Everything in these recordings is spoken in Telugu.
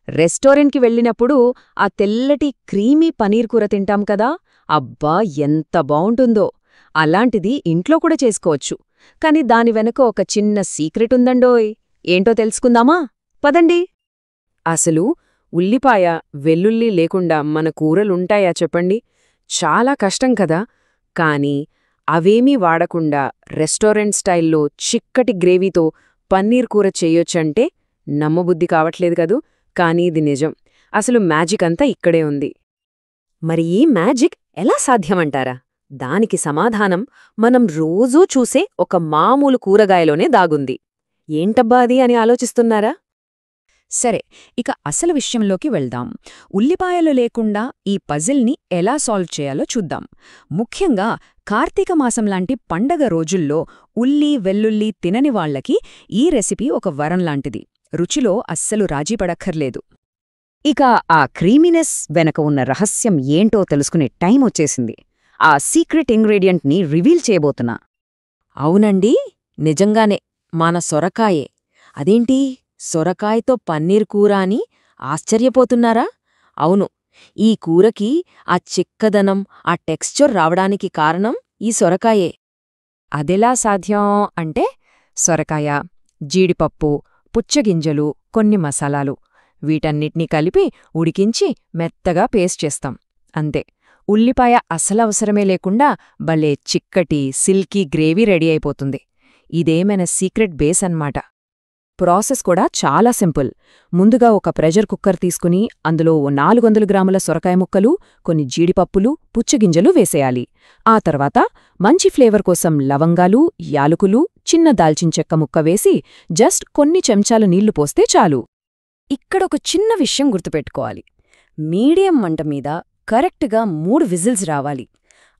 రెస్టారెంట్కి వెళ్ళినప్పుడు ఆ తెల్లటి క్రీమీ పనీర్ కూర తింటాం కదా, అబ్బా ఎంత బావుంటుందో. అలాంటిది ఇంట్లో కూడా చేసుకోవచ్చు. కాని దాని వెనుక ఒక చిన్న సీక్రెట్ ఉందండోయ్. ఏంటో తెలుసుకుందామా? పదండి. అసలు ఉల్లిపాయ, వెల్లుల్లి లేకుండా మన కూరలుంటాయా చెప్పండి? చాలా కష్టం కదా. కానీ అవేమీ వాడకుండా రెస్టారెంట్ స్టైల్లో చిక్కటి గ్రేవీతో పన్నీర్ కూర చెయ్యొచ్చంటే నమ్మబుద్ధి కావట్లేదు కదూ. కానీ ఇది నిజం. అసలు మ్యాజిక్ అంతా ఇక్కడే ఉంది. మరి ఈ మ్యాజిక్ ఎలా సాధ్యమంటారా? దానికి సమాధానం మనం రోజూ చూసే ఒక మామూలు కూరగాయలోనే దాగుంది. ఏంటబ్బా అది అని ఆలోచిస్తున్నారా? సరే, ఇక అసలు విషయంలోకి వెళ్దాం. ఉల్లిపాయలు లేకుండా ఈ పజిల్ని ఎలా సాల్వ్ చేయాలో చూద్దాం. ముఖ్యంగా కార్తీక మాసంలాంటి పండగ రోజుల్లో ఉల్లి, వెల్లుల్లి తినని వాళ్లకి ఈ రెసిపీ ఒక వరంలాంటిది. రుచిలో అస్సలు రాజీపడక్కర్లేదు. ఇక ఆ క్రీమినెస్ వెనక ఉన్న రహస్యం ఏంటో తెలుసుకునే టైం వచ్చేసింది. ఆ సీక్రెట్ ఇంగ్రీడియంట్ని రివీల్ చేయబోతున్నా. అవునండి, నిజంగానే మన సొరకాయే. అదేంటి, సొరకాయతో పన్నీర్ కూర అని ఆశ్చర్యపోతున్నారా? అవును, ఈ కూరకి ఆ చిక్కదనం, ఆ టెక్స్చర్ రావడానికి కారణం ఈ సొరకాయే. అదెలా సాధ్యం అంటే, సొరకాయ, జీడిపప్పు, పుచ్చగింజలు, కొన్ని మసాలాలు వీటన్నిటినీ కలిపి ఉడికించి మెత్తగా పేస్ట్ చేస్తాం. అంతే. ఉల్లిపాయ అసలవసరమే లేకుండా భలే చిక్కటి, సిల్కీ గ్రేవీ రెడీ అయిపోతుంది. ఇదే మన సీక్రెట్ బేస్ అన్నమాట. ప్రాసెస్ కూడా చాలా సింపుల్. ముందుగా ఒక ప్రెషర్ కుక్కర్ తీసుకుని అందులో 400 గ్రాముల సొరకాయ ముక్కలు, కొన్ని జీడిపప్పులు, పుచ్చగింజలు వేసేయాలి. ఆ తర్వాత మంచి ఫ్లేవర్ కోసం లవంగాలు, యాలకులు, చిన్న దాల్చించెక్క ముక్క వేసి జస్ట్ కొన్ని చెంచాలు నీళ్లు పోస్తే చాలు. ఇక్కడొక చిన్న విషయం గుర్తుపెట్టుకోవాలి. మీడియం మంట మీద కరెక్ట్గా 3 విజిల్స్ రావాలి.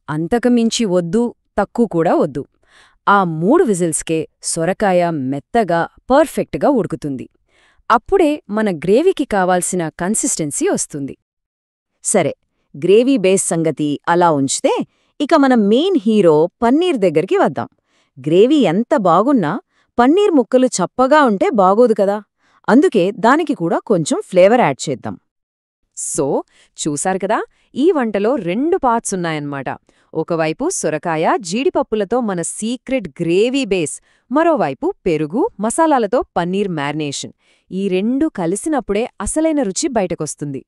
అంతకుమించి వద్దు, తక్కువ కూడా వద్దు. ఆ 3 విజిల్స్కే సొరకాయ మెత్తగా, పర్ఫెక్ట్గా ఉడుకుతుంది. అప్పుడే మన గ్రేవీకి కావాల్సిన కన్సిస్టెన్సీ వస్తుంది. సరే, గ్రేవీ బేస్ సంగతి అలా ఉంచితే ఇక మన మెయిన్ హీరో పన్నీర్ దగ్గరికి వద్దాం. గ్రేవీ ఎంత బాగున్నా పన్నీర్ ముక్కలు చప్పగా ఉంటే బాగోదు కదా. అందుకే దానికి కూడా కొంచెం ఫ్లేవర్ యాడ్ చేద్దాం. సో, చూసారు కదా, ఈ వంటలో 2 పార్ట్స్ ఉన్నాయన్నమాట. ఒకవైపు సొరకాయ, జీడిపప్పులతో మన సీక్రెట్ గ్రేవీ బేస్, మరోవైపు పెరుగు, మసాలాలతో పన్నీర్ మ్యారినేషన్. ఈ 2 కలిసినప్పుడే అసలైన రుచి బయటకొస్తుంది.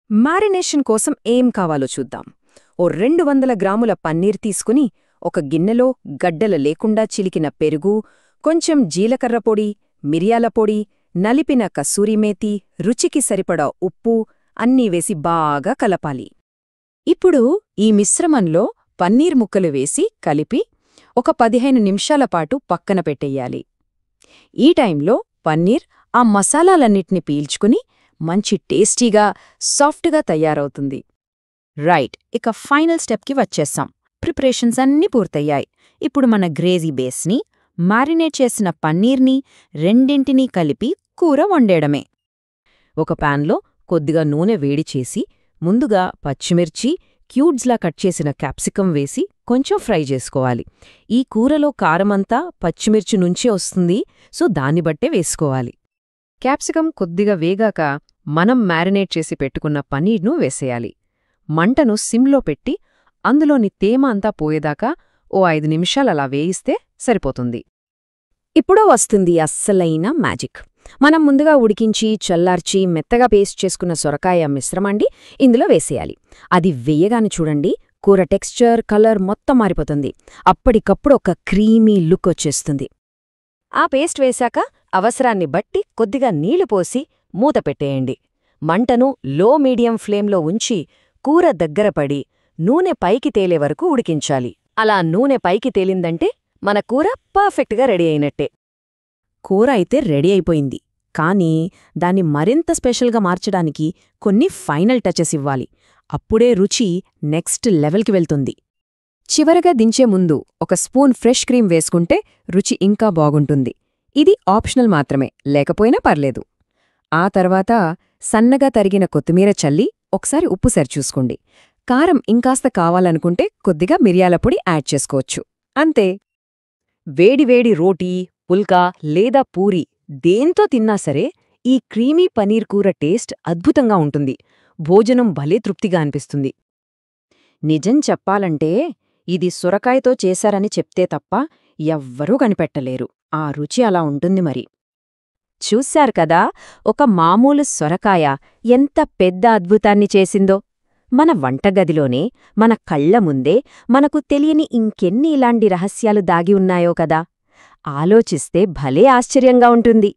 మ్యారినేషన్ కోసం ఏం కావాలో చూద్దాం. ఓ 200 గ్రాముల పన్నీర్ తీసుకుని ఒక గిన్నెలో గడ్డల లేకుండా చిలికిన పెరుగు, కొంచెం జీలకర్ర పొడి, మిరియాల పొడి, నలిపిన కసూరిమేతి, రుచికి సరిపడా ఉప్పు అన్నీ వేసి బాగా కలపాలి. ఇప్పుడు ఈ మిశ్రమంలో పన్నీర్ ముక్కలు వేసి కలిపి ఒక 15 నిమిషాల పాటు పక్కన పెట్టెయ్యాలి. ఈ టైంలో పన్నీర్ ఆ మసాలాలన్నిటిని పీల్చుకుని మంచి టేస్టీగా, సాఫ్ట్గా తయారవుతుంది. రైట్, ఇక ఫైనల్ స్టెప్కి వచ్చేస్తాం. ప్రిపరేషన్స్ అన్నీ పూర్తయ్యాయి. ఇప్పుడు మన గ్రేవీ బేస్ని, మ్యారినేట్ చేసిన పన్నీర్ని రెండింటినీ కలిపి కూర వండేయడమే. ఒక ప్యాన్లో కొద్దిగా నూనె వేడి చేసి ముందుగా పచ్చిమిర్చి, క్యూబ్స్లా కట్ చేసిన క్యాప్సికం వేసి కొంచెం ఫ్రై చేసుకోవాలి. ఈ కూరలో కారమంతా పచ్చిమిర్చి నుంచే వస్తుంది, సో దాన్ని బట్టే వేసుకోవాలి. క్యాప్సికం కొద్దిగా వేగాక మనం మ్యారినేట్ చేసి పెట్టుకున్న పన్నీర్ను వేసేయాలి. మంటను సిమ్లో పెట్టి అందులోని తేమ అంతా పోయేదాకా ఓ 5 నిమిషాలలా వేయిస్తే సరిపోతుంది. ఇప్పుడు వస్తుంది అస్సలైన మ్యాజిక్. మనం ముందుగా ఉడికించి, చల్లార్చి, మెత్తగా పేస్ట్ చేసుకున్న సొరకాయ మిశ్రమాన్ని ఇందులో వేసేయాలి. అది వేయగానే చూడండి, కూర టెక్స్చర్, కలర్ మొత్తం మారిపోతుంది. అప్పటికప్పుడు ఒక క్రీమీ లుక్ వచ్చేస్తుంది. ఆ పేస్ట్ వేశాక అవసరాన్ని బట్టి కొద్దిగా నీళ్లు పోసి మూత పెట్టేయండి. మంటను లో మీడియం ఫ్లేమ్లో ఉంచి కూర దగ్గరపడి నూనె పైకి తేలే వరకు ఉడికించాలి. అలా నూనె పైకి తేలిందంటే మన కూర పర్ఫెక్ట్గా రెడీ అయినట్టే. కూర అయితే రెడీ అయిపోయింది, కానీ దాన్ని మరింత స్పెషల్గా మార్చడానికి కొన్ని ఫైనల్ టచెస్ ఇవ్వాలి. అప్పుడే రుచి నెక్స్ట్ లెవెల్కి వెళ్తుంది. చివరగా దించే ముందు ఒక స్పూన్ ఫ్రెష్ క్రీమ్ వేసుకుంటే రుచి ఇంకా బాగుంటుంది. ఇది ఆప్షనల్ మాత్రమే, లేకపోయినా పర్లేదు. ఆ తర్వాత సన్నగా తరిగిన కొత్తిమీర చల్లి ఒకసారి ఉప్పు సరిచూసుకోండి. కారం ఇంకాస్త కావాలనుకుంటే కొద్దిగా మిరియాల పొడి యాడ్ చేసుకోవచ్చు. అంతే. వేడివేడి రోటీ, పుల్కా లేదా పూరి దేంతో తిన్నా సరే ఈ క్రీమీ పనీర్ కూర టేస్ట్ అద్భుతంగా ఉంటుంది. భోజనం భలే తృప్తిగా అనిపిస్తుంది. నిజం చెప్పాలంటే ఇది సొరకాయతో చేశారని చెప్తే తప్ప ఎవ్వరూ కనిపెట్టలేరు. ఆ రుచి అలా ఉంటుంది మరి. చూశారు కదా, ఒక మామూలు సొరకాయ ఎంత పెద్ద అద్భుతాన్ని చేసిందో. మన వంటగదిలోనే, మన కళ్ల ముందే మనకు తెలియని ఇంకెన్ని ఇలాంటి రహస్యాలు దాగి ఉన్నాయో కదా. ఆలోచిస్తే భలే ఆశ్చర్యంగా ఉంటుంది.